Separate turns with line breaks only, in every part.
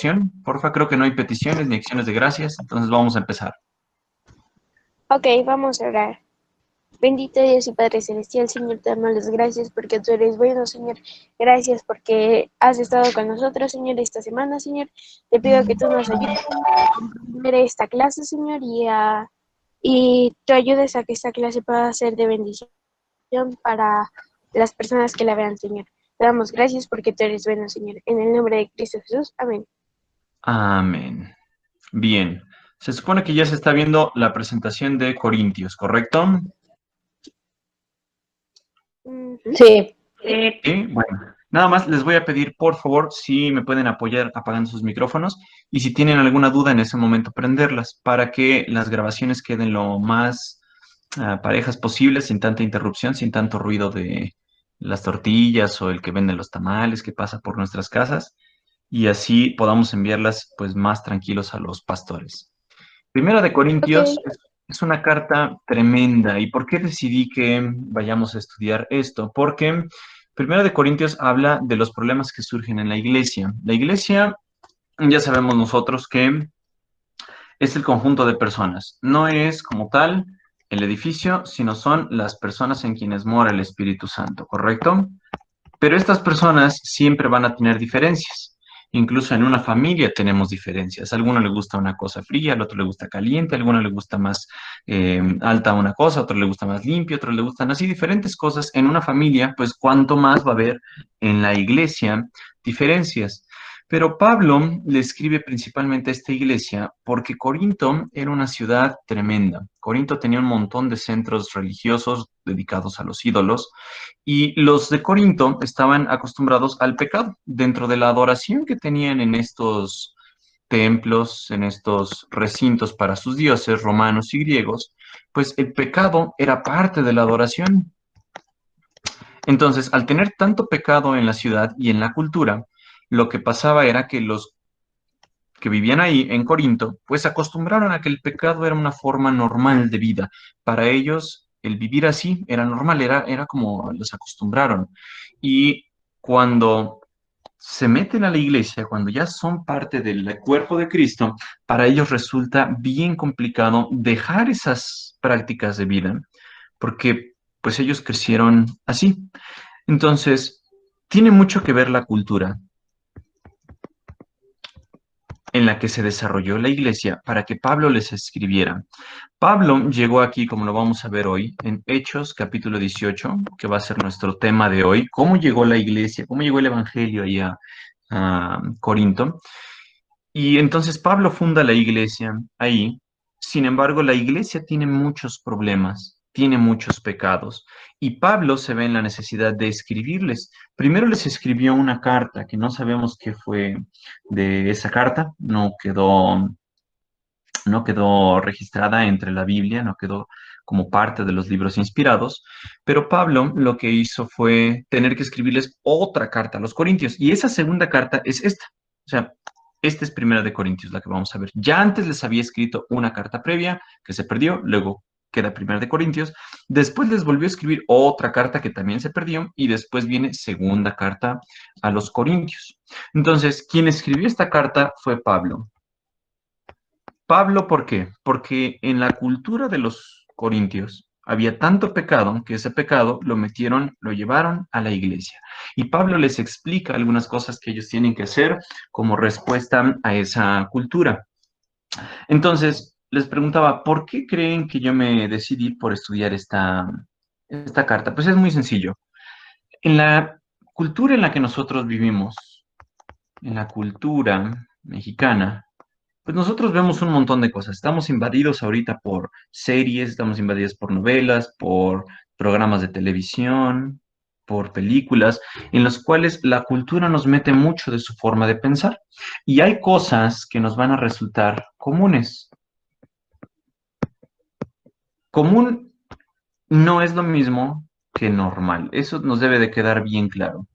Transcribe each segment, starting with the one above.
oración. Porfa, creo que no hay peticiones ni acciones de gracias, entonces vamos a empezar.
Ok, vamos a orar. Bendito Dios y Padre Celestial, Señor, te damos las gracias porque tú eres bueno, Señor. Gracias porque has estado con nosotros, Señor, esta semana, Señor. Te pido que tú nos ayudes a comprender esta clase, Señor, y tú ayudes a que esta clase pueda ser de bendición para las personas que la vean, Señor. Te damos gracias porque tú eres bueno, Señor. En el nombre de Cristo Jesús, amén.
Amén. Bien, se supone que ya se está viendo la presentación de Corintios, ¿correcto?
Ujú.
Sí,
Sí, bueno, nada más les voy a pedir, por favor, si me pueden apoyar apagando sus micrófonos y si tienen alguna duda en ese momento, prenderlas para que las grabaciones queden lo más parejas posibles, sin tanta interrupción, sin tanto ruido de las tortillas o el que vende los tamales que pasa por nuestras casas y así podamos enviarlas pues más tranquilos a los pastores. Primera de
Ok,
Corintios es una carta tremenda. ¿Y por qué decidí que vayamos a estudiar esto? Porque Primera de Corintios habla de los problemas que surgen en la iglesia. La iglesia, ya sabemos nosotros que es el conjunto de personas. No es como tal el edificio, sino son las personas en quienes mora el Espíritu Santo, ¿correcto? Pero estas personas siempre van a tener diferencias. Incluso en una familia tenemos diferencias. A alguno le gusta una cosa fría, al otro le gusta caliente, a alguno le gusta más alta una cosa, a otro le gusta más limpio, a otro le gustan así diferentes cosas. En una familia, pues cuánto más va a haber en la iglesia diferencias. Pero Pablo le escribe principalmente a esta iglesia porque Corinto era una ciudad tremenda. Corinto tenía un montón de centros religiosos dedicados a los ídolos y los de Corinto estaban acostumbrados al pecado. Dentro de la adoración que tenían en estos templos, en estos recintos para sus dioses romanos y griegos, pues el pecado era parte de la adoración. Entonces, al tener tanto pecado en la ciudad y en la cultura, lo que pasaba era que los que vivían ahí en Corinto, pues acostumbraron a que el pecado era una forma normal de vida. Para ellos, el vivir así era normal, era como los acostumbraron. Y cuando se meten a la iglesia, cuando ya son parte del cuerpo de Cristo, para ellos resulta bien complicado dejar esas prácticas de vida, porque pues ellos crecieron así. Entonces, tiene mucho que ver la cultura en la que se desarrolló la iglesia para que Pablo les escribiera. Pablo llegó aquí, como lo vamos a ver hoy, en Hechos capítulo 18, que va a ser nuestro tema de hoy, cómo llegó la iglesia, cómo llegó el evangelio ahí a Corinto. Y entonces Pablo funda la iglesia ahí. Sin embargo, la iglesia tiene muchos problemas, tiene muchos pecados. Y Pablo se ve en la necesidad de escribirles. Primero les escribió una carta que no sabemos qué fue de esa carta, no quedó registrada entre la Biblia, no quedó como parte de los libros inspirados, pero Pablo lo que hizo fue tener que escribirles otra carta a los Corintios, y esa segunda carta es esta. O sea, esta es Primera de Corintios, la que vamos a ver. Ya antes les había escrito una carta previa que se perdió, luego queda Primera de Corintios, después les volvió a escribir otra carta que también se perdió, y después viene segunda carta a los Corintios. Entonces, quien escribió esta carta fue Pablo. Pablo, ¿por qué? Porque en la cultura de los corintios había tanto pecado que ese pecado lo metieron, lo llevaron a la iglesia. Y Pablo les explica algunas cosas que ellos tienen que hacer como respuesta a esa cultura. Entonces, les preguntaba, ¿por qué creen que yo me decidí por estudiar esta carta? Pues es muy sencillo. En la cultura en la que nosotros vivimos, en la cultura mexicana, pues nosotros vemos un montón de cosas. Estamos invadidos ahorita por series, estamos invadidos por novelas, por programas de televisión, por películas, en los cuales la cultura nos mete mucho de su forma de pensar. Y hay cosas que nos van a resultar comunes. Común no es lo mismo que normal. Eso nos debe de quedar bien claro.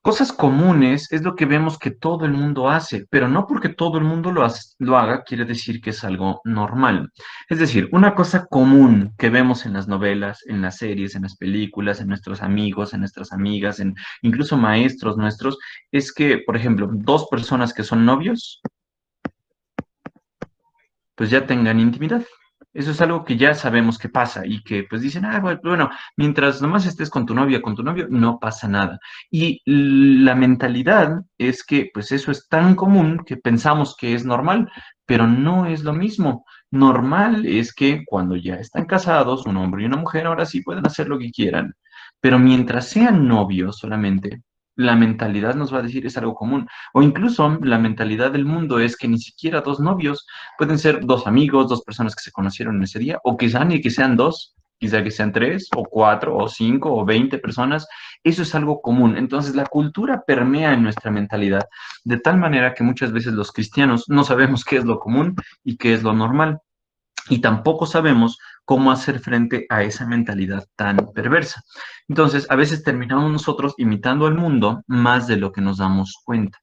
Cosas comunes es lo que vemos que todo el mundo hace, pero no porque todo el mundo lo haga quiere decir que es algo normal. Es decir, una cosa común que vemos en las novelas, en las series, en las películas, en nuestros amigos, en nuestras amigas, en incluso maestros nuestros, es que, por ejemplo, dos personas que son novios, pues ya tengan intimidad. Eso es algo que ya sabemos que pasa y que pues dicen, ah, bueno, mientras nomás estés con tu novia, con tu novio, no pasa nada. Y la mentalidad es que pues eso es tan común que pensamos que es normal, pero no es lo mismo. Normal es que cuando ya están casados, un hombre y una mujer, ahora sí pueden hacer lo que quieran. Pero mientras sean novios solamente, la mentalidad nos va a decir es algo común. O incluso la mentalidad del mundo es que ni siquiera dos novios pueden ser dos amigos, dos personas que se conocieron en ese día, o quizá ni que sean dos, quizá que sean tres, o cuatro, o cinco, o 20 personas. Eso es algo común. Entonces, la cultura permea en nuestra mentalidad, de tal manera que muchas veces los cristianos no sabemos qué es lo común y qué es lo normal. Y tampoco sabemos cómo hacer frente a esa mentalidad tan perversa. Entonces, a veces terminamos nosotros imitando al mundo más de lo que nos damos cuenta.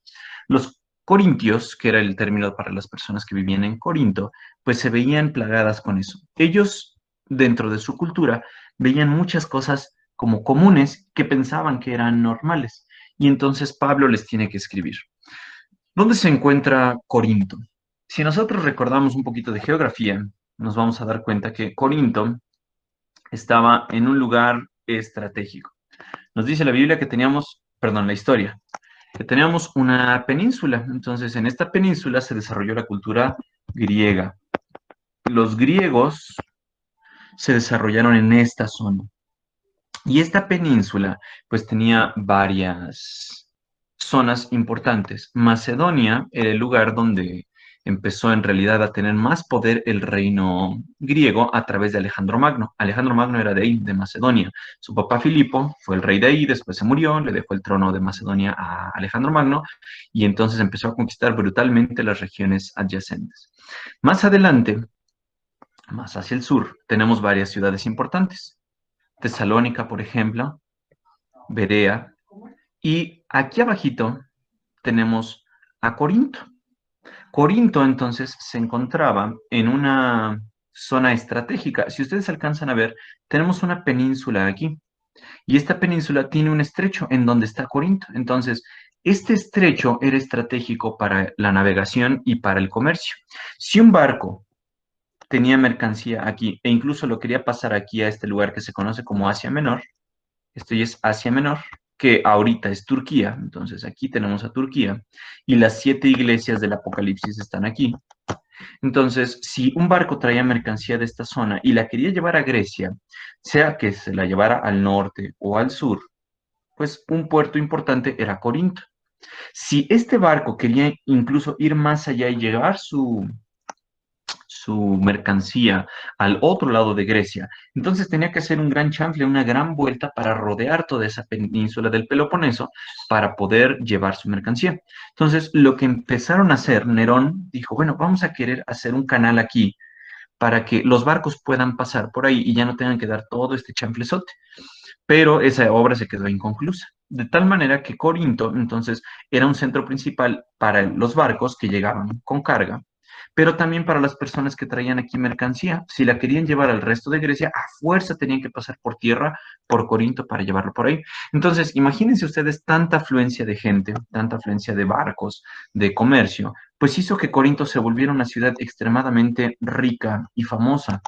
Los corintios, que era el término para las personas que vivían en Corinto, pues se veían plagadas con eso. Ellos, dentro de su cultura, veían muchas cosas como comunes que pensaban que eran normales. Y entonces Pablo les tiene que escribir. ¿Dónde se encuentra Corinto? Si nosotros recordamos un poquito de geografía, nos vamos a dar cuenta que Corinto estaba en un lugar estratégico. Nos dice la Biblia que teníamos, perdón, la historia, que teníamos una península. Entonces, en esta península se desarrolló la cultura griega. Los griegos se desarrollaron en esta zona. Y esta península, pues tenía varias zonas importantes. Macedonia era el lugar donde empezó en realidad a tener más poder el reino griego a través de Alejandro Magno. Alejandro Magno era de ahí, de Macedonia. Su papá Filipo fue el rey de ahí, después se murió, le dejó el trono de Macedonia a Alejandro Magno y entonces empezó a conquistar brutalmente las regiones adyacentes. Más adelante, más hacia el sur, tenemos varias ciudades importantes. Tesalónica, por ejemplo, Berea, y aquí abajito tenemos a Corinto. Corinto entonces se encontraba en una zona estratégica. Si ustedes alcanzan a ver, tenemos una península aquí y esta península tiene un estrecho en donde está Corinto. Entonces, este estrecho era estratégico para la navegación y para el comercio. Si un barco tenía mercancía aquí e incluso lo quería pasar aquí a este lugar que se conoce como Asia Menor, esto ya es Asia Menor, que ahorita es Turquía. Entonces aquí tenemos a Turquía y las 7 iglesias del Apocalipsis están aquí. Entonces, si un barco traía mercancía de esta zona y la quería llevar a Grecia, sea que se la llevara al norte o al sur, pues un puerto importante era Corinto. Si este barco quería incluso ir más allá y llevar su mercancía al otro lado de Grecia. Entonces tenía que hacer un gran chanfle, una gran vuelta para rodear toda esa península del Peloponeso para poder llevar su mercancía. Entonces lo que empezaron a hacer, Nerón dijo, bueno, vamos a querer hacer un canal aquí para que los barcos puedan pasar por ahí y ya no tengan que dar todo este chanflezote. Pero esa obra se quedó inconclusa. De tal manera que Corinto, entonces, era un centro principal para los barcos que llegaban con carga, pero también para las personas que traían aquí mercancía. Si la querían llevar al resto de Grecia, a fuerza tenían que pasar por tierra, por Corinto, para llevarlo por ahí. Entonces, imagínense ustedes tanta afluencia de gente, tanta afluencia de barcos, de comercio, pues hizo que Corinto se volviera una ciudad extremadamente rica y famosa.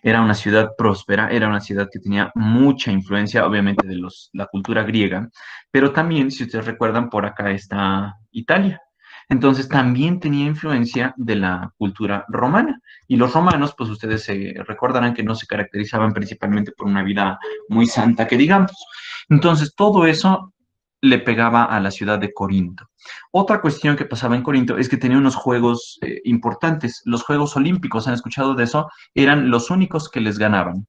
Era una ciudad próspera, era una ciudad que tenía mucha influencia, obviamente, de la cultura griega, pero también, si ustedes recuerdan, por acá está Italia. Entonces también tenía influencia de la cultura romana. Y los romanos, pues ustedes se recordarán que no se caracterizaban principalmente por una vida muy santa, que digamos. Entonces todo eso le pegaba a la ciudad de Corinto. Otra cuestión que pasaba en Corinto es que tenía unos juegos importantes. Los Juegos Olímpicos, ¿han escuchado de eso? Eran los únicos que les ganaban.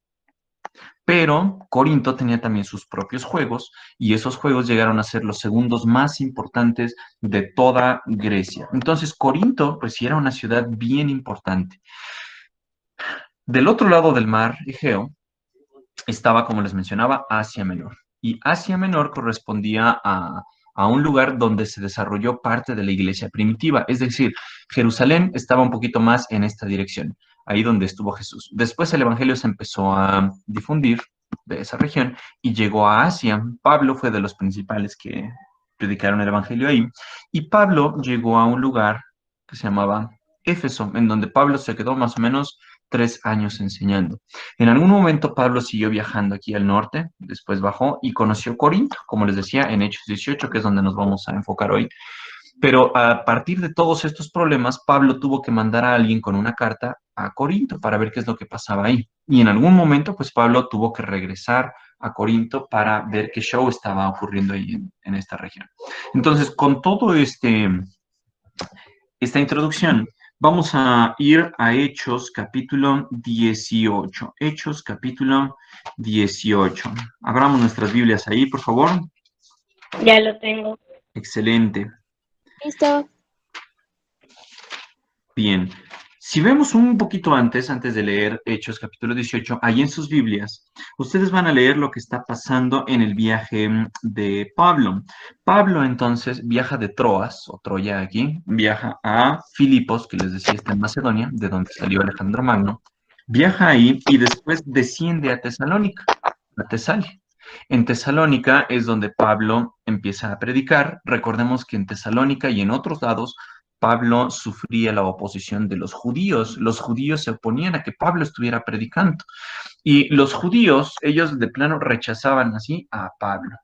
Pero Corinto tenía también sus propios juegos y esos juegos llegaron a ser los segundos más importantes de toda Grecia. Entonces, Corinto, pues sí era una ciudad bien importante. Del otro lado del mar Egeo estaba, como les mencionaba, Asia Menor. y Asia Menor correspondía a un lugar donde se desarrolló parte de la iglesia primitiva, es decir, Jerusalén estaba un poquito más en esta dirección, ahí donde estuvo Jesús. Después el evangelio se empezó a difundir de esa región y llegó a Asia. Pablo fue de los principales que predicaron el evangelio ahí, y Pablo llegó a un lugar que se llamaba Éfeso, en donde Pablo se quedó más o menos 3 años enseñando. En algún momento Pablo siguió viajando aquí al norte, después bajó y conoció Corinto, como les decía, en Hechos 18, que es donde nos vamos a enfocar hoy. Pero a partir de todos estos problemas, Pablo tuvo que mandar a alguien con una carta a Corinto para ver qué es lo que pasaba ahí. Y en algún momento, pues Pablo tuvo que regresar a Corinto para ver qué show estaba ocurriendo ahí en esta región. Entonces, con todo esta introducción, vamos a ir a Hechos capítulo 18. Hechos capítulo 18. Abramos nuestras Biblias ahí, por favor.
Ya lo tengo.
Excelente.
Listo.
Bien. Si vemos un poquito antes de leer Hechos capítulo 18, ahí en sus Biblias, ustedes van a leer lo que está pasando en el viaje de Pablo. Pablo entonces viaja de Troas, o Troya aquí, viaja a Filipos, que les decía está en Macedonia, de donde salió Alejandro Magno, viaja ahí y después desciende a Tesalónica, a Tesalia. En Tesalónica es donde Pablo empieza a predicar. Recordemos que en Tesalónica y en otros lados Pablo sufría la oposición de los judíos. Los judíos se oponían a que Pablo estuviera predicando. Y los judíos, ellos de plano rechazaban así a Pablo.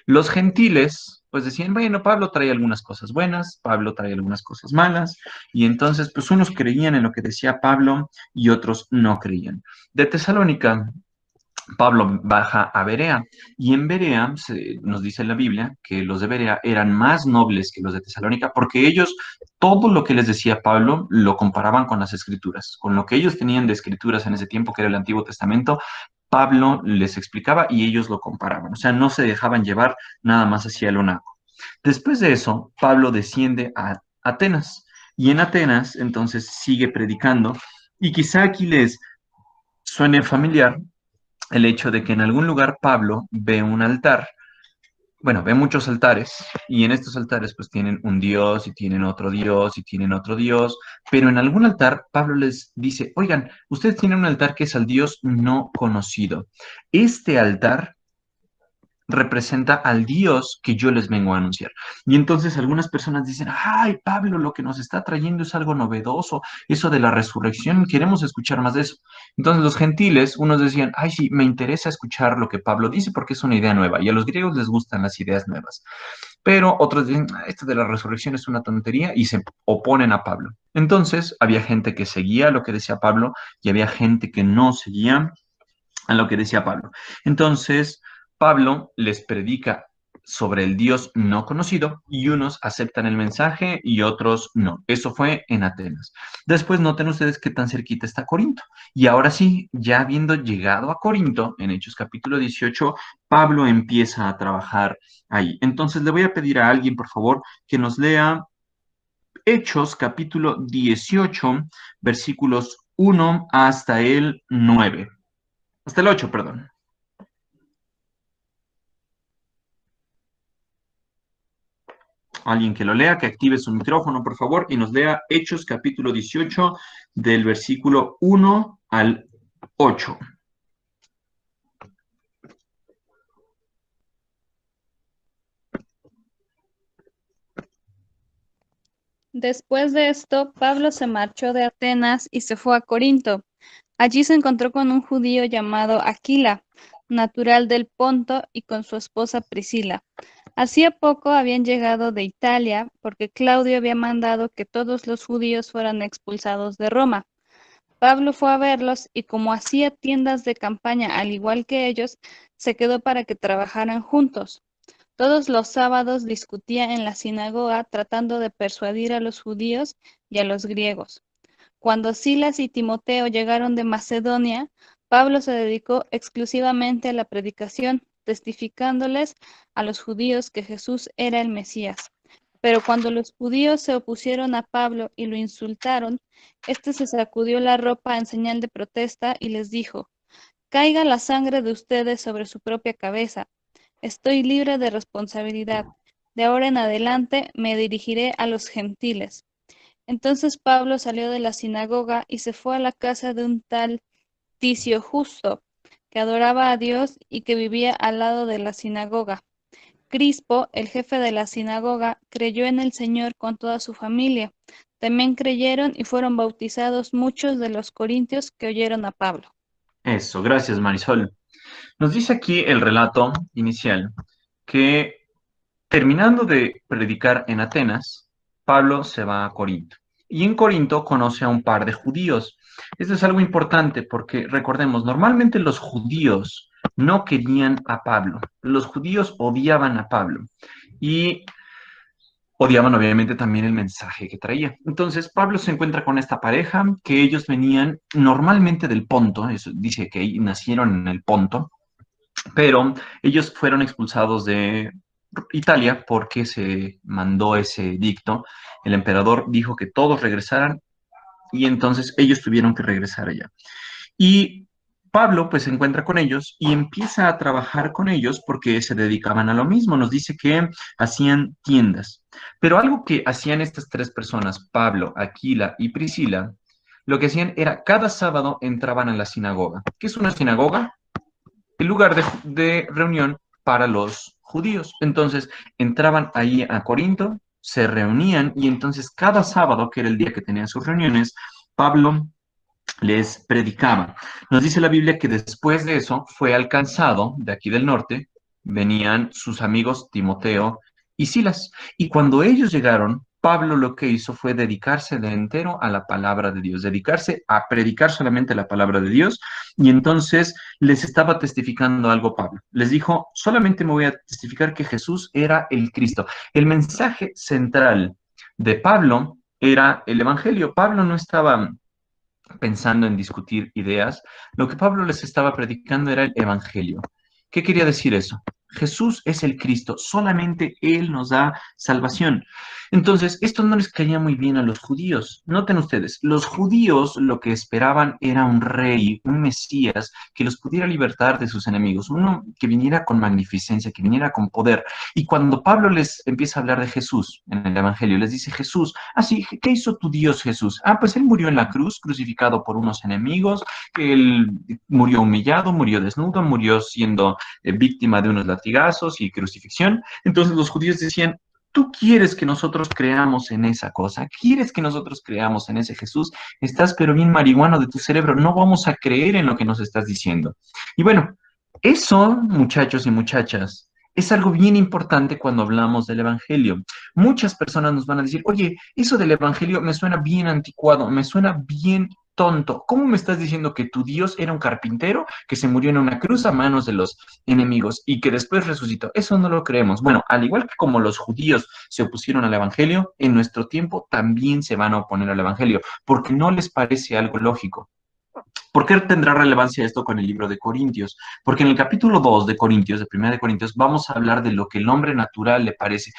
Los gentiles, pues decían, bueno, Pablo trae algunas cosas buenas, Pablo trae algunas cosas malas. Y entonces, pues unos creían en lo que decía Pablo y otros no creían. De Tesalónica Pablo baja a Berea y en Berea nos dice en la Biblia que los de Berea eran más nobles que los de Tesalónica porque ellos todo lo que les decía Pablo lo comparaban con las escrituras, con lo que ellos tenían de escrituras en ese tiempo que era el Antiguo Testamento. Pablo les explicaba y ellos lo comparaban, o sea, no se dejaban llevar nada más hacia lo naco. Después de eso, Pablo desciende a Atenas y en Atenas entonces sigue predicando y quizá aquí les suene familiar el hecho de que en algún lugar Pablo ve un altar, bueno, ve muchos altares y en estos altares pues tienen un dios y tienen otro dios y tienen otro dios, pero en algún altar Pablo les dice, oigan, ustedes tienen un altar que es al dios no conocido. Este altar representa al Dios que yo les vengo a anunciar. Y entonces algunas personas dicen, ay, Pablo, lo que nos está trayendo es algo novedoso, eso de la resurrección, queremos escuchar más de eso. Entonces los gentiles, unos decían, ay, sí, me interesa escuchar lo que Pablo dice porque es una idea nueva, y a los griegos les gustan las ideas nuevas. Pero otros dicen, esto de la resurrección es una tontería y se oponen a Pablo. Entonces había gente que seguía lo que decía Pablo y había gente que no seguía a lo que decía Pablo. Entonces, Pablo les predica sobre el Dios no conocido y unos aceptan el mensaje y otros no. Eso fue en Atenas. Después noten ustedes qué tan cerquita está Corinto. Y ahora sí, ya habiendo llegado a Corinto, en Hechos capítulo 18, Pablo empieza a trabajar ahí. Entonces le voy a pedir a alguien, por favor, que nos lea Hechos capítulo 18, versículos 1 hasta el 9. Hasta el 8, perdón. Alguien que lo lea, que active su micrófono, por favor, y nos lea Hechos capítulo 18 del versículo 1 al 8.
Después de esto, Pablo se marchó de Atenas y se fue a Corinto. Allí se encontró con un judío llamado Aquila, natural del Ponto, y con su esposa Priscila. Hacía poco habían llegado de Italia, porque Claudio había mandado que todos los judíos fueran expulsados de Roma. Pablo fue a verlos y como hacía tiendas de campaña al igual que ellos, se quedó para que trabajaran juntos. Todos los sábados discutía en la sinagoga tratando de persuadir a los judíos y a los griegos. Cuando Silas y Timoteo llegaron de Macedonia, Pablo se dedicó exclusivamente a la predicación, testificándoles a los judíos que Jesús era el Mesías. Pero cuando los judíos se opusieron a Pablo y lo insultaron, éste se sacudió la ropa en señal de protesta y les dijo: caiga la sangre de ustedes sobre su propia cabeza. Estoy libre de responsabilidad. De ahora en adelante me dirigiré a los gentiles. Entonces Pablo salió de la sinagoga y se fue a la casa de un tal Ticio Justo, que adoraba a Dios y que vivía al lado de la sinagoga. Crispo, el jefe de la sinagoga, creyó en el Señor con toda su familia. También creyeron y fueron bautizados muchos de los corintios que oyeron a Pablo.
Eso, gracias Marisol. Nos dice aquí el relato inicial que terminando de predicar en Atenas, Pablo se va a Corinto. Y en Corinto conoce a un par de judíos. Esto es algo importante porque recordemos, normalmente los judíos no querían a Pablo. Los judíos odiaban a Pablo y odiaban obviamente también el mensaje que traía. Entonces Pablo se encuentra con esta pareja que ellos venían normalmente del Ponto, eso dice que nacieron en el Ponto, pero ellos fueron expulsados de Italia porque se mandó ese edicto. El emperador dijo que todos regresaran y entonces ellos tuvieron que regresar allá. Y Pablo pues se encuentra con ellos y empieza a trabajar con ellos porque se dedicaban a lo mismo. Nos dice que hacían tiendas. Pero algo que hacían estas tres personas, Pablo, Aquila y Priscila, lo que hacían era cada sábado entraban a la sinagoga. ¿Qué es una sinagoga? El lugar de reunión para los judíos. Entonces entraban ahí a Corinto, se reunían y entonces cada sábado, que era el día que tenían sus reuniones, Pablo les predicaba. Nos dice la Biblia que después de eso fue alcanzado de aquí del norte, venían sus amigos Timoteo y Silas. Y cuando ellos llegaron, Pablo lo que hizo fue dedicarse de entero a la palabra de Dios, dedicarse a predicar solamente la palabra de Dios. Y entonces les estaba testificando algo Pablo. Les dijo, solamente me voy a testificar que Jesús era el Cristo. El mensaje central de Pablo era el Evangelio. Pablo no estaba pensando en discutir ideas, lo que Pablo les estaba predicando era el Evangelio. ¿Qué quería decir eso? Jesús es el Cristo, solamente Él nos da salvación. Entonces, esto no les caía muy bien a los judíos. Noten ustedes, los judíos lo que esperaban era un rey, un Mesías, que los pudiera libertar de sus enemigos, uno que viniera con magnificencia, que viniera con poder. Y cuando Pablo les empieza a hablar de Jesús en el Evangelio, les dice Jesús, sí, ¿qué hizo tu Dios Jesús? Pues Él murió en la cruz, crucificado por unos enemigos, Él murió humillado, murió desnudo, murió siendo víctima de unos latigazos y crucifixión. Entonces los judíos decían, ¿tú quieres que nosotros creamos en esa cosa? ¿Quieres que nosotros creamos en ese Jesús? Estás pero bien marihuano de tu cerebro, no vamos a creer en lo que nos estás diciendo. Y bueno, eso, muchachos y muchachas, es algo bien importante cuando hablamos del Evangelio. Muchas personas nos van a decir, oye, eso del Evangelio me suena bien anticuado, me suena bien tonto. ¿Cómo me estás diciendo que tu Dios era un carpintero que se murió en una cruz a manos de los enemigos y que después resucitó? Eso no lo creemos. Bueno, al igual que como los judíos se opusieron al Evangelio, en nuestro tiempo también se van a oponer al Evangelio, porque no les parece algo lógico. ¿Por qué tendrá relevancia esto con el libro de Corintios? Porque en el capítulo 2 de Corintios, de 1 de Corintios, vamos a hablar de lo que el hombre natural le parece,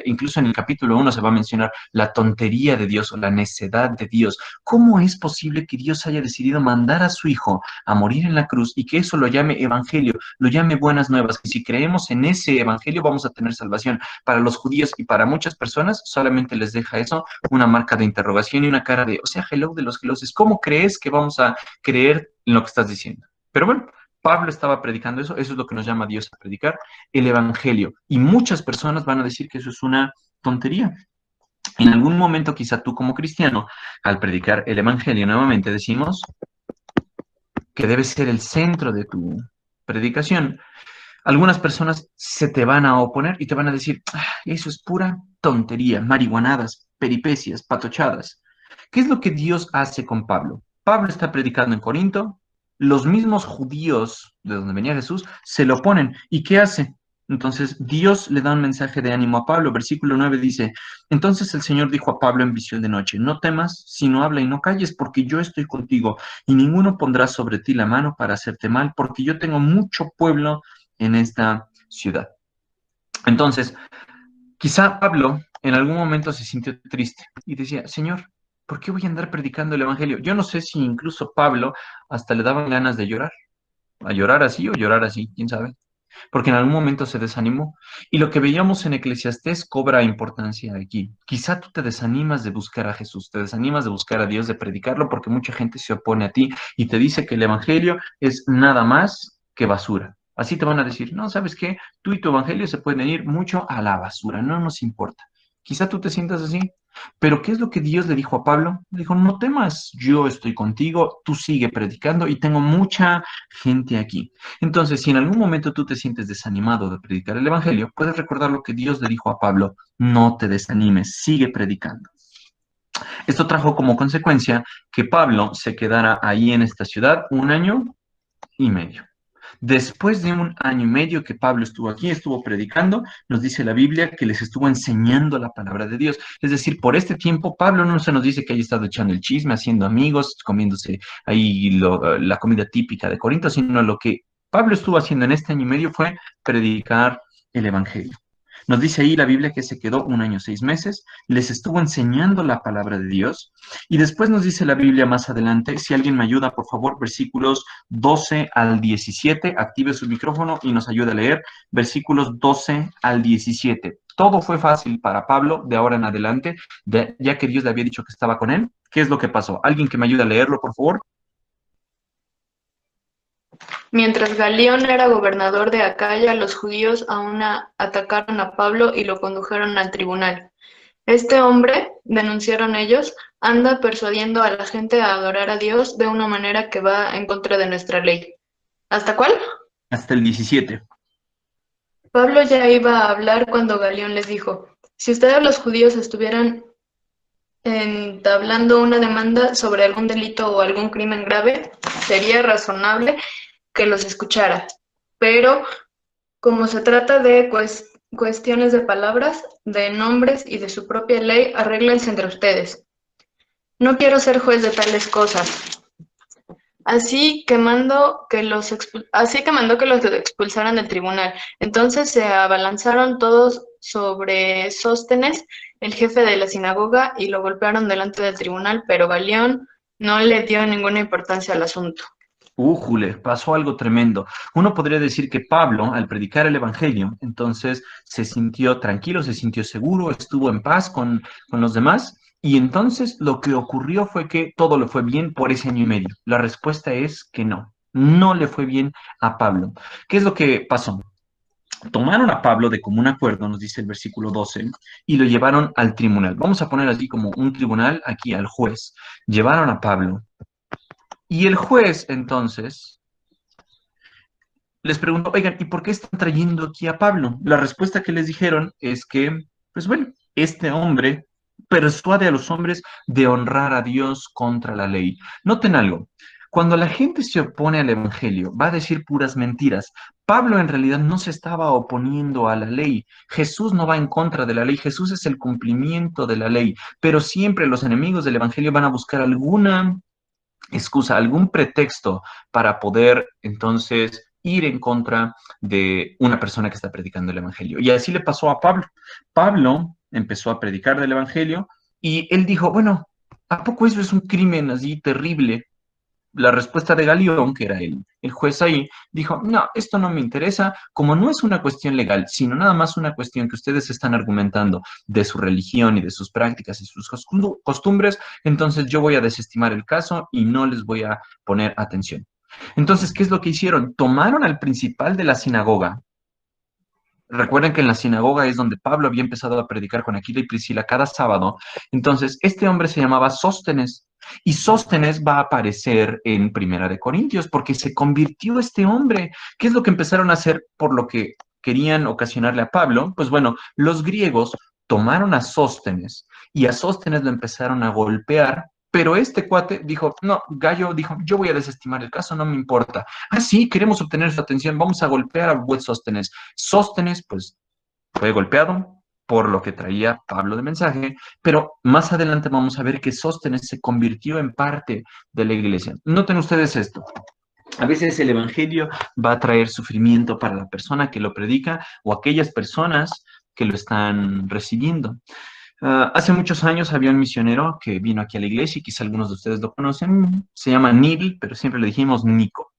incluso en el capítulo 1 se va a mencionar la tontería de Dios o la necedad de Dios. ¿Cómo es posible que Dios haya decidido mandar a su hijo a morir en la cruz y que eso lo llame evangelio, lo llame buenas nuevas? Que si creemos en ese evangelio vamos a tener salvación. Para los judíos y para muchas personas solamente les deja eso una marca de interrogación y una cara de, hello de los geloses, ¿cómo crees que vamos a creer en lo que estás diciendo? Pero bueno, Pablo estaba predicando eso es lo que nos llama a Dios a predicar, el Evangelio. Y muchas personas van a decir que eso es una tontería. En algún momento, quizá tú como cristiano, al predicar el Evangelio nuevamente decimos que debe ser el centro de tu predicación. Algunas personas se te van a oponer y te van a decir, eso es pura tontería, marihuanadas, peripecias, patochadas. ¿Qué es lo que Dios hace con Pablo? Pablo está predicando en Corinto, los mismos judíos de donde venía Jesús se lo oponen. ¿Y qué hace? Entonces Dios le da un mensaje de ánimo a Pablo. Versículo 9 dice, entonces el Señor dijo a Pablo en visión de noche, no temas, sino habla y no calles, porque yo estoy contigo, y ninguno pondrá sobre ti la mano para hacerte mal, porque yo tengo mucho pueblo en esta ciudad. Entonces, quizá Pablo en algún momento se sintió triste y decía, Señor, ¿por qué voy a andar predicando el Evangelio? Yo no sé si incluso Pablo hasta le daban ganas de llorar, a llorar así o llorar así, quién sabe. porque en algún momento se desanimó. Y lo que veíamos en Eclesiastés cobra importancia aquí. Quizá tú te desanimas de buscar a Jesús, te desanimas de buscar a Dios, de predicarlo, porque mucha gente se opone a ti y te dice que el evangelio es nada más que basura. Así te van a decir, no, ¿sabes qué? Tú y tu evangelio se pueden ir mucho a la basura, no nos importa. Quizá tú te sientas así, pero ¿qué es lo que Dios le dijo a Pablo? Le dijo, no temas, yo estoy contigo, tú sigue predicando y tengo mucha gente aquí. Entonces, si en algún momento tú te sientes desanimado de predicar el Evangelio, puedes recordar lo que Dios le dijo a Pablo, no te desanimes, sigue predicando. Esto trajo como consecuencia que Pablo se quedara ahí en esta ciudad 1 año y medio. Después de 1 año y medio que Pablo estuvo aquí, estuvo predicando, nos dice la Biblia que les estuvo enseñando la palabra de Dios. Es decir, por este tiempo, Pablo no se nos dice que haya estado echando el chisme, haciendo amigos, comiéndose ahí la comida típica de Corinto, sino lo que Pablo estuvo haciendo en este 1 año y medio fue predicar el Evangelio. Nos dice ahí la Biblia que se quedó 1 año y 6 meses, les estuvo enseñando la palabra de Dios y después nos dice la Biblia más adelante, si alguien me ayuda, por favor, versículos 12 al 17, active su micrófono y nos ayude a leer versículos 12 al 17. Todo fue fácil para Pablo de ahora en adelante, ya que Dios le había dicho que estaba con él. ¿Qué es lo que pasó? ¿Alguien que me ayude a leerlo, por favor?
Mientras Galión era gobernador de Acaya, los judíos aún atacaron a Pablo y lo condujeron al tribunal. Este hombre, denunciaron ellos, anda persuadiendo a la gente a adorar a Dios de una manera que va en contra de nuestra ley. ¿Hasta cuál?
Hasta el 17.
Pablo ya iba a hablar cuando Galión les dijo, si ustedes los judíos estuvieran entablando una demanda sobre algún delito o algún crimen grave, sería razonable que los escuchara. Pero como se trata de cuestiones de palabras, de nombres y de su propia ley, arréglense entre ustedes. No quiero ser juez de tales cosas. Así que mandó que los expulsaran del tribunal. Entonces se abalanzaron todos sobre Sóstenes, el jefe de la sinagoga, y lo golpearon delante del tribunal, pero Galión no le dio ninguna importancia al asunto.
Újule, pasó algo tremendo. Uno podría decir que Pablo, al predicar el Evangelio, entonces se sintió tranquilo, se sintió seguro, estuvo en paz con los demás, y entonces lo que ocurrió fue que todo le fue bien por ese 1 año y medio. La respuesta es que no, no le fue bien a Pablo. ¿Qué es lo que pasó? Tomaron a Pablo de común acuerdo, nos dice el versículo 12, y lo llevaron al tribunal. Vamos a poner así como un tribunal aquí al juez. Llevaron a Pablo. Y el juez, entonces, les preguntó, oigan, ¿y por qué están trayendo aquí a Pablo? La respuesta que les dijeron es que, pues bueno, este hombre persuade a los hombres de honrar a Dios contra la ley. Noten algo, cuando la gente se opone al Evangelio, va a decir puras mentiras. Pablo en realidad no se estaba oponiendo a la ley. Jesús no va en contra de la ley. Jesús es el cumplimiento de la ley. Pero siempre los enemigos del Evangelio van a buscar alguna excusa, algún pretexto para poder entonces ir en contra de una persona que está predicando el Evangelio. Y así le pasó a Pablo. Pablo empezó a predicar del Evangelio y él dijo, bueno, ¿a poco eso es un crimen así terrible? La respuesta de Galión, que era el juez ahí, dijo, no, esto no me interesa, como no es una cuestión legal, sino nada más una cuestión que ustedes están argumentando de su religión y de sus prácticas y sus costumbres, entonces yo voy a desestimar el caso y no les voy a poner atención. Entonces, ¿qué es lo que hicieron? Tomaron al principal de la sinagoga. Recuerden que en la sinagoga es donde Pablo había empezado a predicar con Aquila y Priscila cada sábado. Entonces, este hombre se llamaba Sóstenes. Y Sóstenes va a aparecer en Primera de Corintios porque se convirtió este hombre. ¿Qué es lo que empezaron a hacer por lo que querían ocasionarle a Pablo? Pues bueno, los griegos tomaron a Sóstenes y a Sóstenes lo empezaron a golpear, pero este cuate dijo, no, Gallo dijo, yo voy a desestimar el caso, no me importa. Ah, sí, queremos obtener su atención, vamos a golpear a buen Sóstenes. Sóstenes, pues, fue golpeado por lo que traía Pablo de mensaje, pero más adelante vamos a ver que Sóstenes se convirtió en parte de la iglesia. Noten ustedes esto. A veces el evangelio va a traer sufrimiento para la persona que lo predica o aquellas personas que lo están recibiendo. Hace muchos años había un misionero que vino aquí a la iglesia y quizá algunos de ustedes lo conocen. Se llama Neil, pero siempre le dijimos Nico.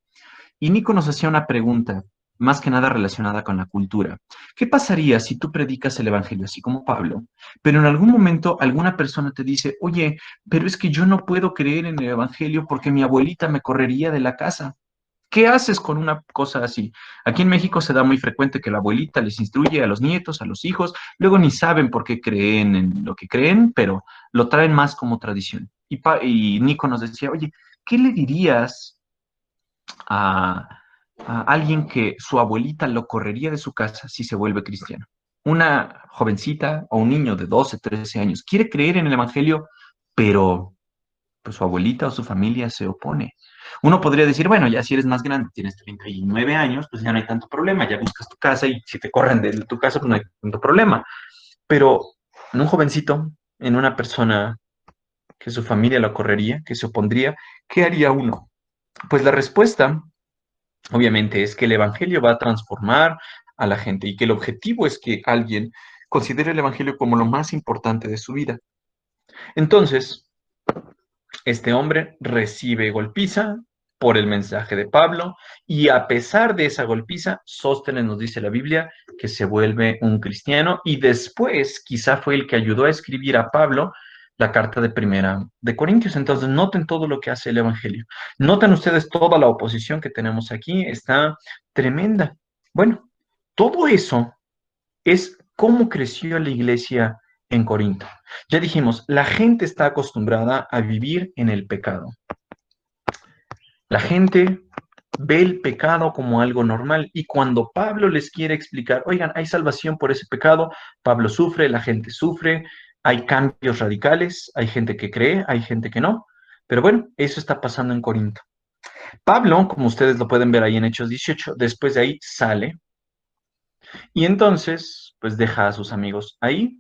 Y Nico nos hacía una pregunta. más que nada relacionada con la cultura. ¿Qué pasaría si tú predicas el Evangelio así como Pablo, pero en algún momento alguna persona te dice, oye, pero es que yo no puedo creer en el Evangelio porque mi abuelita me correría de la casa? ¿Qué haces con una cosa así? Aquí en México se da muy frecuente que la abuelita les instruye a los nietos, a los hijos, luego ni saben por qué creen en lo que creen, pero lo traen más como tradición. Y Nico nos decía, oye, ¿qué le dirías a, a alguien que su abuelita lo correría de su casa si se vuelve cristiano? Una jovencita o un niño de 12, 13 años quiere creer en el Evangelio, pero pues su abuelita o su familia se opone. Uno podría decir, bueno, ya si eres más grande, tienes 39 años, pues ya no hay tanto problema, ya buscas tu casa y si te corren de tu casa, pues no hay tanto problema. Pero en un jovencito, en una persona que su familia lo correría, que se opondría, ¿qué haría uno? Pues la respuesta, obviamente, es que el Evangelio va a transformar a la gente y que el objetivo es que alguien considere el Evangelio como lo más importante de su vida. Entonces, este hombre recibe golpiza por el mensaje de Pablo y a pesar de esa golpiza, Sóstenes nos dice la Biblia que se vuelve un cristiano y después quizá fue el que ayudó a escribir a Pablo la carta de Primera de Corintios. Entonces noten todo lo que hace el Evangelio. Noten ustedes toda la oposición que tenemos aquí, está tremenda. Bueno, todo eso es cómo creció la iglesia en Corinto. Ya dijimos, la gente está acostumbrada a vivir en el pecado. La gente ve el pecado como algo normal y cuando Pablo les quiere explicar, oigan, hay salvación por ese pecado, Pablo sufre, la gente sufre, hay cambios radicales, hay gente que cree, hay gente que no, pero bueno, eso está pasando en Corinto. Pablo, como ustedes lo pueden ver ahí en Hechos 18, después de ahí sale y entonces pues deja a sus amigos ahí.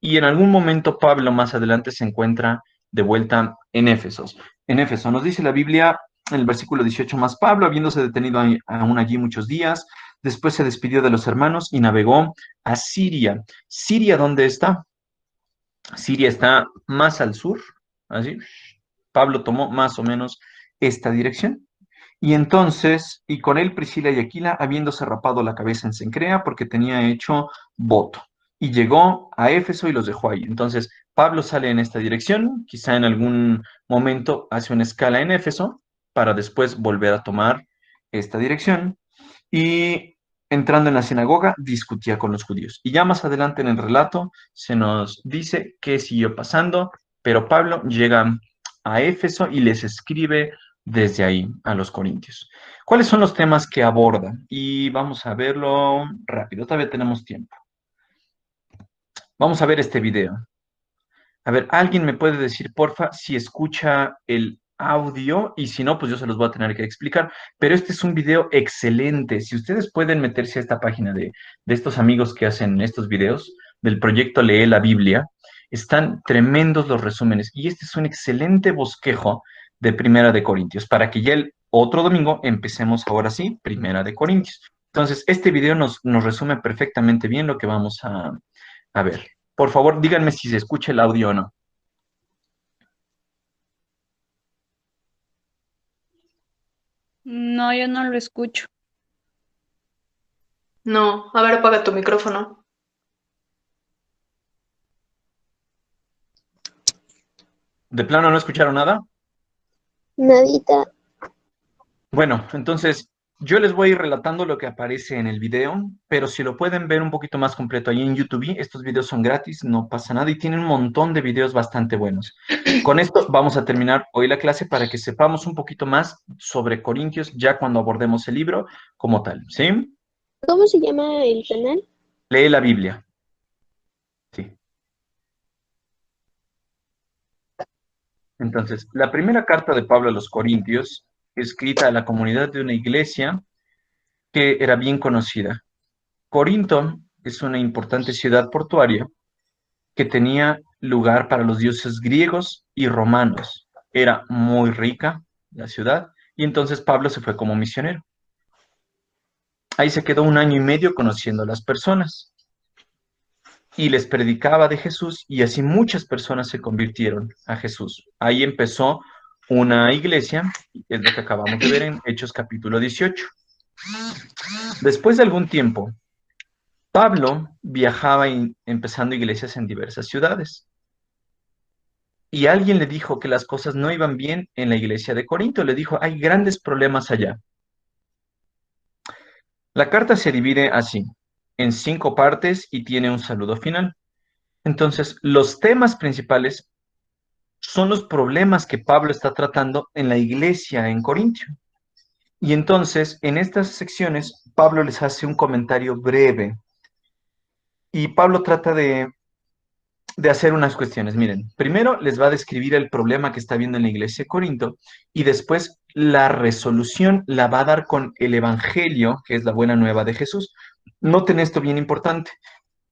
Y en algún momento Pablo más adelante se encuentra de vuelta en Éfeso. En Éfeso nos dice la Biblia en el versículo 18, más Pablo, habiéndose detenido aún allí muchos días, después se despidió de los hermanos y navegó a Siria. ¿Siria dónde está? Siria está más al sur, así. Pablo tomó más o menos esta dirección. Y entonces, y con él Priscila y Aquila, habiéndose rapado la cabeza en Cencrea, porque tenía hecho voto. Y llegó a Éfeso y los dejó ahí. Entonces, Pablo sale en esta dirección, quizá en algún momento hace una escala en Éfeso, para después volver a tomar esta dirección. Y entrando en la sinagoga, discutía con los judíos. Y ya más adelante en el relato se nos dice qué siguió pasando, pero Pablo llega a Éfeso y les escribe desde ahí a los corintios. ¿Cuáles son los temas que aborda? Y vamos a verlo rápido, todavía tenemos tiempo. Vamos a ver este video. A ver, ¿alguien me puede decir, porfa, si escucha el audio? Y si no, pues yo se los voy a tener que explicar. Pero este es un video excelente. Si ustedes pueden meterse a esta página de estos amigos que hacen estos videos, del proyecto Lee la Biblia, están tremendos los resúmenes. Y este es un excelente bosquejo de Primera de Corintios, para que ya el otro domingo empecemos ahora sí, Primera de Corintios. Entonces, este video nos resume perfectamente bien lo que vamos a ver. Por favor, díganme si se escucha el audio o no.
No, yo no lo escucho.
No, a ver, apaga tu micrófono.
¿De plano no escucharon nada?
Nadita.
Bueno, entonces yo les voy a ir relatando lo que aparece en el video, pero si lo pueden ver un poquito más completo ahí en YouTube, estos videos son gratis, no pasa nada y tienen un montón de videos bastante buenos. Con esto vamos a terminar hoy la clase para que sepamos un poquito más sobre Corintios ya cuando abordemos el libro como tal, ¿sí?
¿Cómo se llama el canal?
Lee la Biblia. Sí. Entonces, la primera carta de Pablo a los Corintios, escrita a la comunidad de una iglesia que era bien conocida. Corinto es una importante ciudad portuaria que tenía lugar para los dioses griegos y romanos. Era muy rica la ciudad y entonces Pablo se fue como misionero. Ahí se quedó 1 año y medio conociendo a las personas y les predicaba de Jesús y así muchas personas se convirtieron a Jesús. Ahí empezó una iglesia, es lo que acabamos de ver en Hechos capítulo 18. Después de algún tiempo, Pablo viajaba empezando iglesias en diversas ciudades. Y alguien le dijo que las cosas no iban bien en la iglesia de Corinto. Le dijo, hay grandes problemas allá. La carta se divide así, en 5 partes y tiene un saludo final. Entonces, los temas principales son los problemas que Pablo está tratando en la iglesia en Corintio. Y entonces, en estas secciones, Pablo les hace un comentario breve. Y Pablo trata de hacer unas cuestiones. Miren, primero les va a describir el problema que está viendo en la iglesia de Corinto y después la resolución la va a dar con el Evangelio, que es la buena nueva de Jesús. Noten esto bien importante.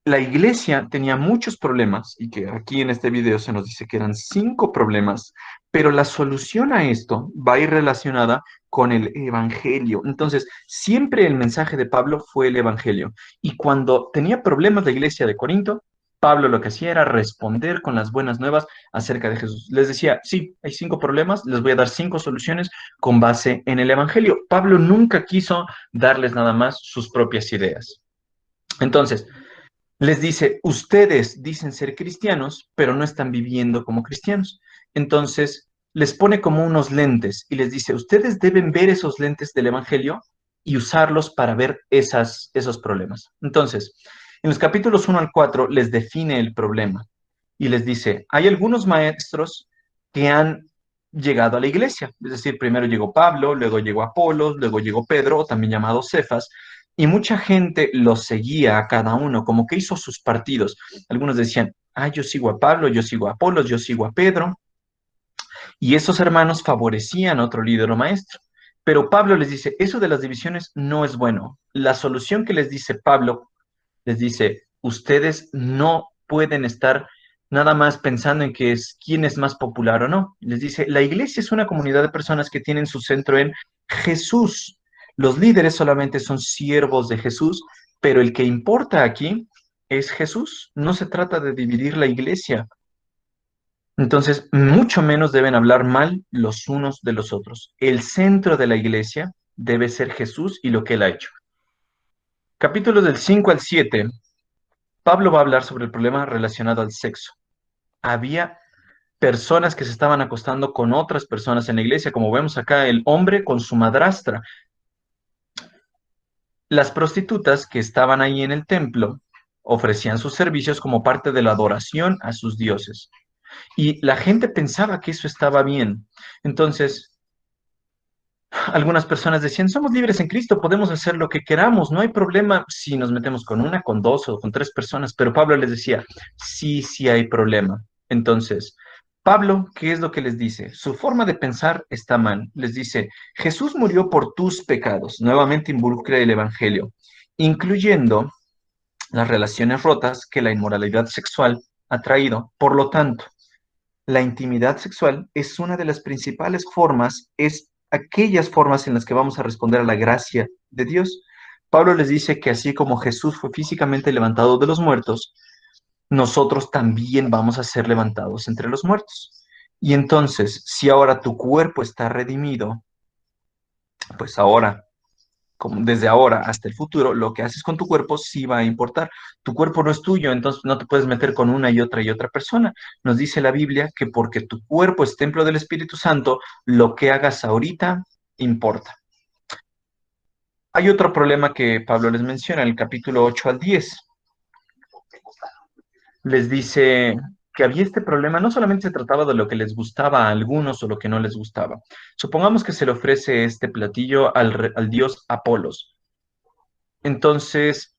La iglesia tenía muchos problemas y que aquí en este video se nos dice que eran 5 problemas, pero la solución a esto va a ir relacionada con el Evangelio. Entonces, siempre el mensaje de Pablo fue el Evangelio. Y cuando tenía problemas la iglesia de Corinto, Pablo lo que hacía era responder con las buenas nuevas acerca de Jesús. Les decía, sí, hay 5 problemas, les voy a dar 5 soluciones con base en el Evangelio. Pablo nunca quiso darles nada más sus propias ideas. Entonces, les dice, ustedes dicen ser cristianos, pero no están viviendo como cristianos. Entonces, les pone como unos lentes y les dice, ustedes deben ver esos lentes del Evangelio y usarlos para ver esos problemas. Entonces, en los capítulos 1 al 4 les define el problema y les dice, hay algunos maestros que han llegado a la iglesia, es decir, primero llegó Pablo, luego llegó Apolos, luego llegó Pedro, también llamado Cefas, y mucha gente los seguía a cada uno, como que hizo sus partidos. Algunos decían, yo sigo a Pablo, yo sigo a Apolos, yo sigo a Pedro, y esos hermanos favorecían a otro líder o maestro. Pero Pablo les dice, eso de las divisiones no es bueno. La solución que les dice Pablo, les dice, ustedes no pueden estar nada más pensando en que es quién es más popular o no. Les dice, la iglesia es una comunidad de personas que tienen su centro en Jesús. Los líderes solamente son siervos de Jesús, pero el que importa aquí es Jesús. No se trata de dividir la iglesia. Entonces, mucho menos deben hablar mal los unos de los otros. El centro de la iglesia debe ser Jesús y lo que él ha hecho. Capítulos del 5 al 7, Pablo va a hablar sobre el problema relacionado al sexo. Había personas que se estaban acostando con otras personas en la iglesia, como vemos acá, el hombre con su madrastra. Las prostitutas que estaban ahí en el templo ofrecían sus servicios como parte de la adoración a sus dioses. Y la gente pensaba que eso estaba bien. Entonces, algunas personas decían, somos libres en Cristo, podemos hacer lo que queramos, no hay problema si nos metemos con una, con 2 o con 3 personas. Pero Pablo les decía, sí, sí hay problema. Entonces, Pablo, ¿qué es lo que les dice? Su forma de pensar está mal. Les dice, Jesús murió por tus pecados. Nuevamente involucra el Evangelio, incluyendo las relaciones rotas que la inmoralidad sexual ha traído. Por lo tanto, la intimidad sexual es una de las principales formas, es aquellas formas en las que vamos a responder a la gracia de Dios. Pablo les dice que así como Jesús fue físicamente levantado de los muertos, nosotros también vamos a ser levantados entre los muertos. Y entonces, si ahora tu cuerpo está redimido, pues ahora, como desde ahora hasta el futuro, lo que haces con tu cuerpo sí va a importar. Tu cuerpo no es tuyo, entonces no te puedes meter con una y otra persona. Nos dice la Biblia que porque tu cuerpo es templo del Espíritu Santo, lo que hagas ahorita importa. Hay otro problema que Pablo les menciona en el capítulo 8 al 10. Les dice que había este problema, no solamente se trataba de lo que les gustaba a algunos o lo que no les gustaba. Supongamos que se le ofrece este platillo al dios Apolos. Entonces,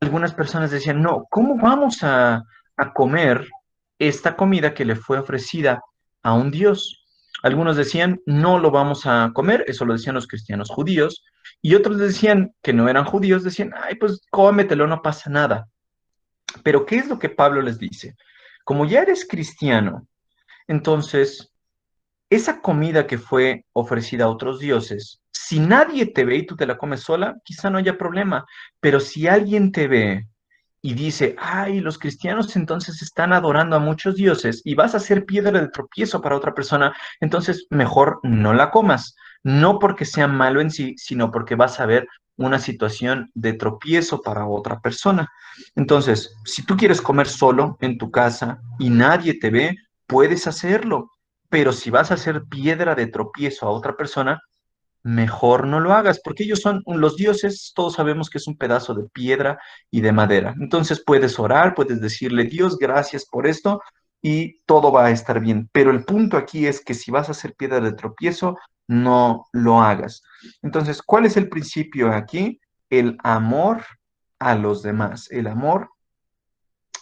algunas personas decían, no, ¿cómo vamos a comer esta comida que le fue ofrecida a un dios? Algunos decían, no lo vamos a comer, eso lo decían los cristianos judíos, y otros decían que no eran judíos, decían, ay, pues cómetelo, no pasa nada. Pero ¿qué es lo que Pablo les dice? Como ya eres cristiano, entonces esa comida que fue ofrecida a otros dioses, si nadie te ve y tú te la comes sola, quizá no haya problema, pero si alguien te ve y dice, ay, los cristianos entonces están adorando a muchos dioses y vas a ser piedra de tropiezo para otra persona, entonces mejor no la comas. no porque sea malo en sí, sino porque vas a ver una situación de tropiezo para otra persona. Entonces, si tú quieres comer solo en tu casa y nadie te ve, puedes hacerlo, pero si vas a hacer piedra de tropiezo a otra persona, mejor no lo hagas, porque ellos son los dioses, todos sabemos que es un pedazo de piedra y de madera. Entonces puedes orar, puedes decirle, Dios, gracias por esto y todo va a estar bien. Pero el punto aquí es que si vas a hacer piedra de tropiezo, no lo hagas. Entonces, ¿cuál es el principio aquí? El amor a los demás. El amor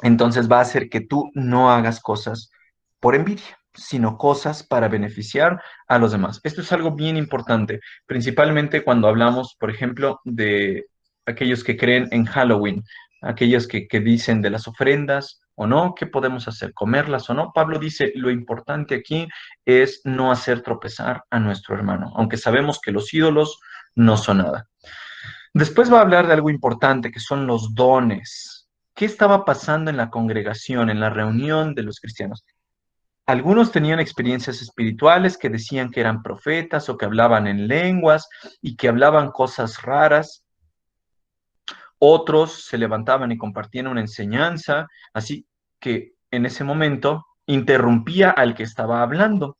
entonces va a hacer que tú no hagas cosas por envidia, sino cosas para beneficiar a los demás. Esto es algo bien importante, principalmente cuando hablamos, por ejemplo, de aquellos que creen en Halloween, aquellos que dicen de las ofrendas o no, qué podemos hacer, comerlas o no. Pablo dice, lo importante aquí es no hacer tropezar a nuestro hermano, aunque sabemos que los ídolos no son nada. Después va a hablar de algo importante, que son los dones. ¿Qué estaba pasando en la congregación, en la reunión de los cristianos? Algunos tenían experiencias espirituales que decían que eran profetas o que hablaban en lenguas y que hablaban cosas raras. Otros se levantaban y compartían una enseñanza, así que en ese momento interrumpía al que estaba hablando.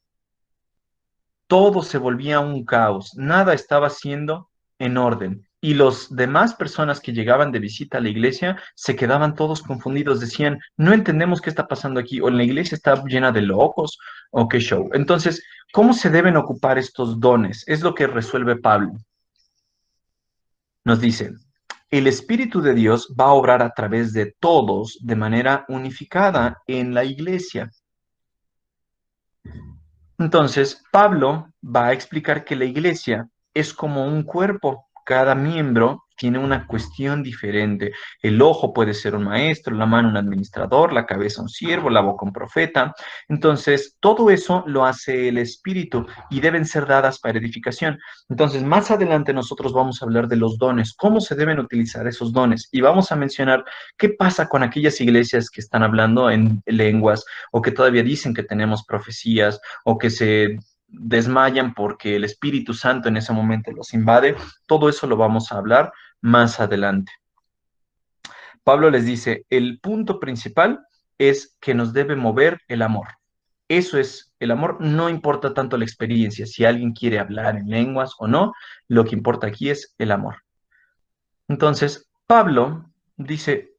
Todo se volvía un caos, nada estaba siendo en orden. Y los demás personas que llegaban de visita a la iglesia se quedaban todos confundidos, decían, no entendemos qué está pasando aquí, o la iglesia está llena de locos, o qué show. Entonces, ¿cómo se deben ocupar estos dones? Es lo que resuelve Pablo. Nos dice, el Espíritu de Dios va a obrar a través de todos de manera unificada en la iglesia. Entonces, Pablo va a explicar que la iglesia es como un cuerpo. Cada miembro tiene una cuestión diferente. El ojo puede ser un maestro, la mano un administrador, la cabeza un siervo, la boca un profeta. Entonces, todo eso lo hace el Espíritu y deben ser dadas para edificación. Entonces, más adelante nosotros vamos a hablar de los dones, cómo se deben utilizar esos dones y vamos a mencionar qué pasa con aquellas iglesias que están hablando en lenguas o que todavía dicen que tenemos profecías o que se desmayan porque el Espíritu Santo en ese momento los invade. Todo eso lo vamos a hablar más adelante. Pablo les dice, el punto principal es que nos debe mover el amor. Eso es, el amor no importa tanto la experiencia, si alguien quiere hablar en lenguas o no, lo que importa aquí es el amor. Entonces, Pablo dice,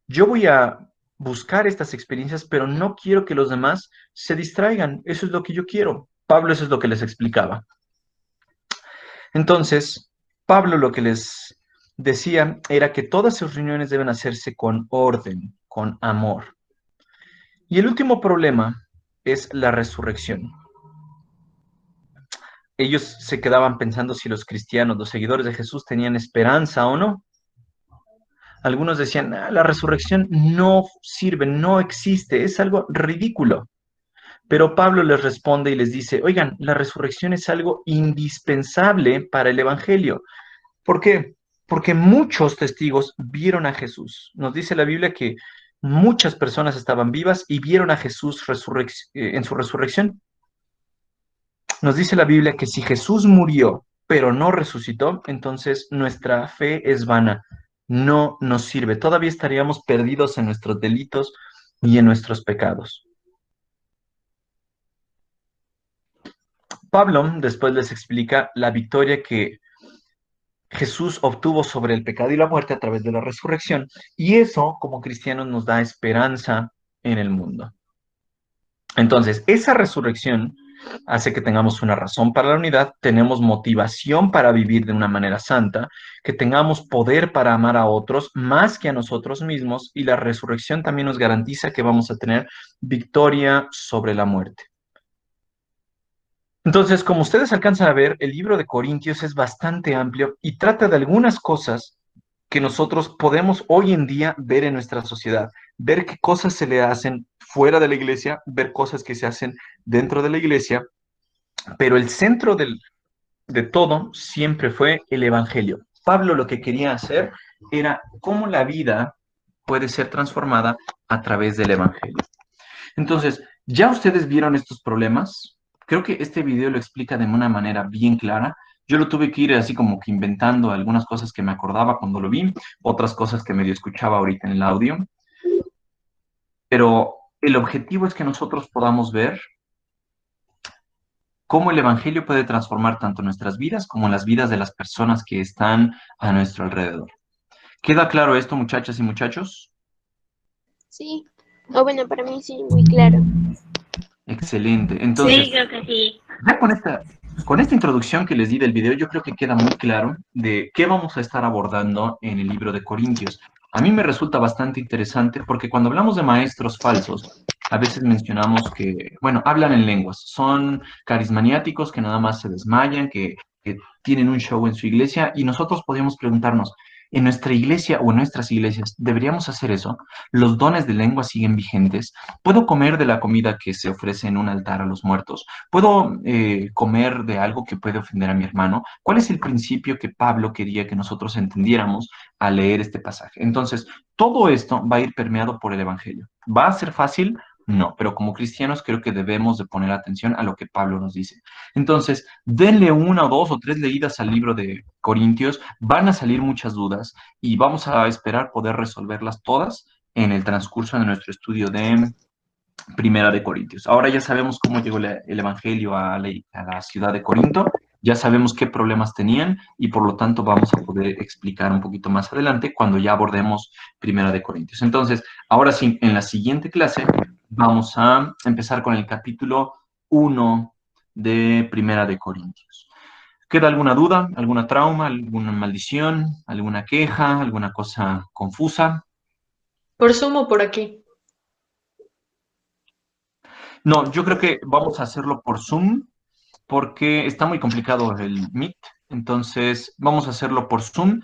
yo voy a buscar estas experiencias, pero no quiero que los demás se distraigan. Eso es lo que yo quiero. Pablo eso es lo que les explicaba. Entonces, Pablo lo que les decía era que todas sus reuniones deben hacerse con orden, con amor. Y el último problema es la resurrección. Ellos se quedaban pensando si los cristianos, los seguidores de Jesús, tenían esperanza o no. Algunos decían, la resurrección no sirve, no existe, es algo ridículo. Pero Pablo les responde y les dice, oigan, la resurrección es algo indispensable para el Evangelio. ¿Por qué? Porque muchos testigos vieron a Jesús. Nos dice la Biblia que muchas personas estaban vivas y vieron a Jesús en su resurrección. Nos dice la Biblia que si Jesús murió, pero no resucitó, entonces nuestra fe es vana, no nos sirve. Todavía estaríamos perdidos en nuestros delitos y en nuestros pecados. Pablo después les explica la victoria que Jesús obtuvo sobre el pecado y la muerte a través de la resurrección, y eso como cristianos nos da esperanza en el mundo. Entonces, esa resurrección hace que tengamos una razón para la unidad, tenemos motivación para vivir de una manera santa, que tengamos poder para amar a otros más que a nosotros mismos, y la resurrección también nos garantiza que vamos a tener victoria sobre la muerte. Entonces, como ustedes alcanzan a ver, el libro de Corintios es bastante amplio y trata de algunas cosas que nosotros podemos hoy en día ver en nuestra sociedad, ver qué cosas se le hacen fuera de la iglesia, ver cosas que se hacen dentro de la iglesia, pero el centro de todo siempre fue el evangelio. Pablo lo que quería hacer era cómo la vida puede ser transformada a través del evangelio. Entonces, ¿ya ustedes vieron estos problemas? Creo que este video lo explica de una manera bien clara. Yo lo tuve que ir así como que inventando algunas cosas que me acordaba cuando lo vi, otras cosas que medio escuchaba ahorita en el audio, pero el objetivo es que nosotros podamos ver cómo el Evangelio puede transformar tanto nuestras vidas como las vidas de las personas que están a nuestro alrededor. ¿Queda claro esto, muchachas y muchachos?
Sí. O bueno, para mí sí, muy claro.
Excelente. Entonces,
Sí, creo que sí.
ya con esta introducción que les di del video, yo creo que queda muy claro de qué vamos a estar abordando en el libro de Corintios. A mí me resulta bastante interesante porque cuando hablamos de maestros falsos, a veces mencionamos que, bueno, hablan en lenguas, son carismaniáticos que nada más se desmayan, que tienen un show en su iglesia y nosotros podemos preguntarnos, ¿en nuestra iglesia o en nuestras iglesias deberíamos hacer eso? ¿Los dones de lengua siguen vigentes? ¿Puedo comer de la comida que se ofrece en un altar a los muertos? ¿Puedo comer de algo que puede ofender a mi hermano? ¿Cuál es el principio que Pablo quería que nosotros entendiéramos al leer este pasaje? Entonces, todo esto va a ir permeado por el Evangelio. ¿Va a ser fácil? No, pero como cristianos creo que debemos de poner atención a lo que Pablo nos dice. Entonces, denle una o dos o tres leídas al libro de Corintios, van a salir muchas dudas y vamos a esperar poder resolverlas todas en el transcurso de nuestro estudio de Primera de Corintios. Ahora ya sabemos cómo llegó el Evangelio a la ciudad de Corinto, ya sabemos qué problemas tenían y por lo tanto vamos a poder explicar un poquito más adelante cuando ya abordemos Primera de Corintios. Entonces, ahora sí, en la siguiente clase vamos a empezar con el capítulo 1 de Primera de Corintios. ¿Queda alguna duda, alguna trauma, alguna maldición, alguna queja, alguna cosa confusa?
Por sumo por aquí.
No, yo creo que vamos a hacerlo por Zoom porque está muy complicado el Meet. Entonces, vamos a hacerlo por Zoom